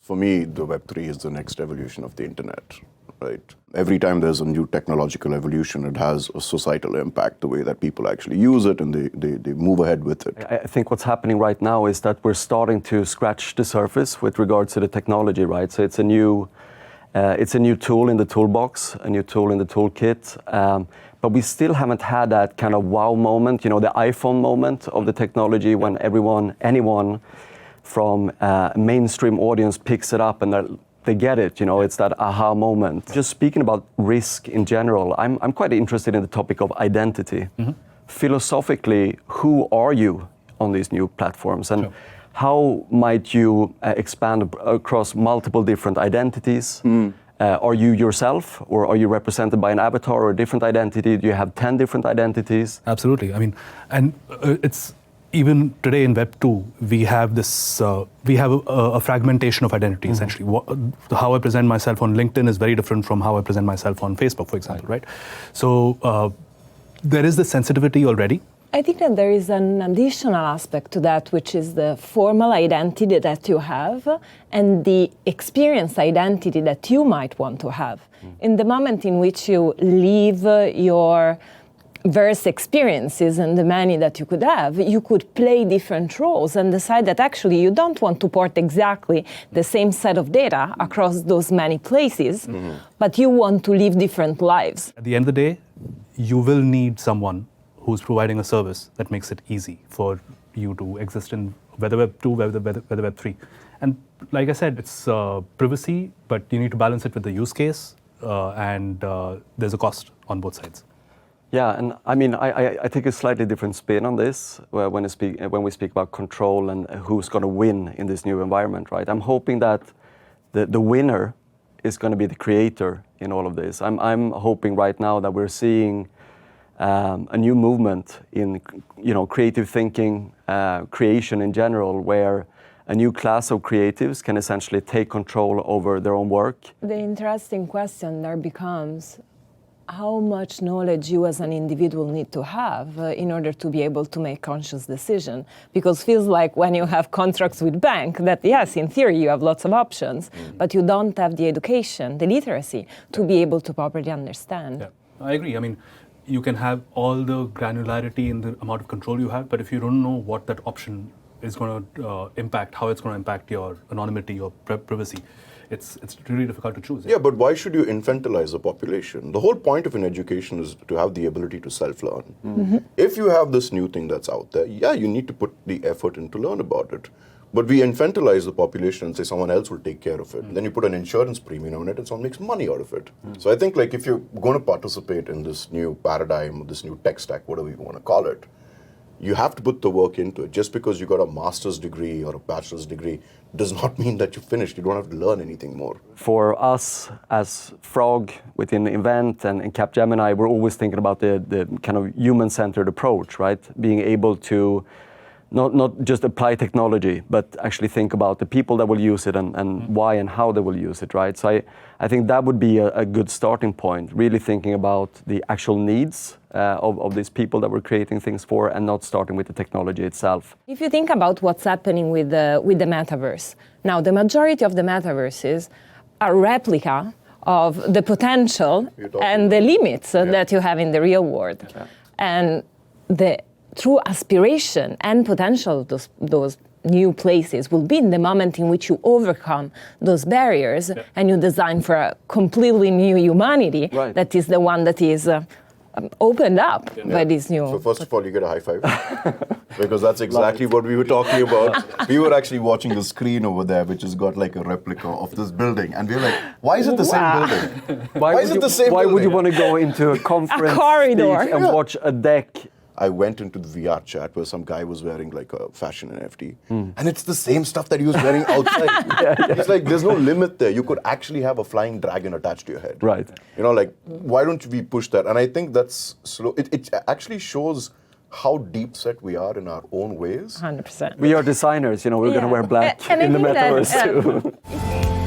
For me, the Web3 is the next evolution of the internet, right? Every time there's a new technological evolution, it has a societal impact, the way that people actually use it and they move ahead with it. I think what's happening right now is that we're starting to scratch the surface with regards to the technology, right? So it's a new tool in the toolbox, a new tool in the toolkit. But we still haven't had that kind of wow moment, the iPhone moment of the technology when anyone from a mainstream audience picks it up and they get it, it's that aha moment. Just speaking about risk in general, I'm quite interested in the topic of identity. Mm-hmm. Philosophically, who are you on these new platforms? And how might you expand across multiple different identities? Are you yourself, or are you represented by an avatar or a different identity? Do you have 10 different identities? Absolutely. I mean, and it's even today in Web 2, we have this, a fragmentation of identity, essentially. How I present myself on LinkedIn is very different from how I present myself on Facebook, for example, right? So there is this sensitivity already. I think that there is an additional aspect to that, which is the formal identity that you have and the experience identity that you might want to have. In the moment in which you leave your various experiences and the many that you could have, you could play different roles and decide that actually you don't want to port exactly the same set of data across those many places, but you want to live different lives. At the end of the day, you will need someone who's providing a service that makes it easy for you to exist in whether Web 2, whether Web 3. And like I said, it's privacy, but you need to balance it with the use case, and there's a cost on both sides. Yeah, and I mean, I take a slightly different spin on this when we speak about control and who's going to win in this new environment, right? I'm hoping that the winner is going to be the creator in all of this. I'm hoping right now that we're seeing a new movement in creative thinking, creation in general, where a new class of creatives can essentially take control over their own work. The interesting question there becomes how much knowledge you as an individual need to have in order to be able to make conscious decision. Because it feels like when you have contracts with bank that yes, in theory you have lots of options, but you don't have the education, the literacy to be able to properly understand. Yeah, I agree. I mean, you can have all the granularity in the amount of control you have, but if you don't know what that option is going to impact, how it's going to impact your anonymity, your privacy, it's really difficult to choose. Yeah, but why should you infantilize the population? The whole point of an education is to have the ability to self-learn. If you have this new thing that's out there, yeah, you need to put the effort in to learn about it. But we infantilize the population and say someone else will take care of it. Then you put an insurance premium on it and someone makes money out of it. So I think like if you're going to participate in this new paradigm, this new tech stack, whatever you want to call it, you have to put the work into it. Just because you got a master's degree or a bachelor's degree does not mean that you're finished. You don't have to learn anything more. For us as Frog within Invent and Capgemini, we're always thinking about the kind of human-centered approach, right? Being able to not just apply technology, but actually think about the people that will use it and why and how they will use it, right? So I think that would be a good starting point, really thinking about the actual needs of these people that we're creating things for and not starting with the technology itself. If you think about what's happening with the metaverse, now the majority of the metaverses are replica of the potential and the limits that you have in the real world. Yeah. And the true aspiration and potential of those new places will be in the moment in which you overcome those barriers and you design for a completely new humanity that is the one that is opened up by this new... So first of all, you get a high five. Because that's exactly what we were talking about. We were actually watching the screen over there, which has got like a replica of this building. And we were like, why is it the same building? Why is it the same building? Why would you want to go into a conference corridor and watch a deck? I went into the VR chat where some guy was wearing like a fashion NFT. And it's the same stuff that he was wearing outside. It's like there's no limit there. You could actually have a flying dragon attached to your head. Right. Like, why don't we push that? And I think that's slow. It actually shows how deep set we are in our own ways. 100%. We are designers, we're going to wear black in the metaverse too.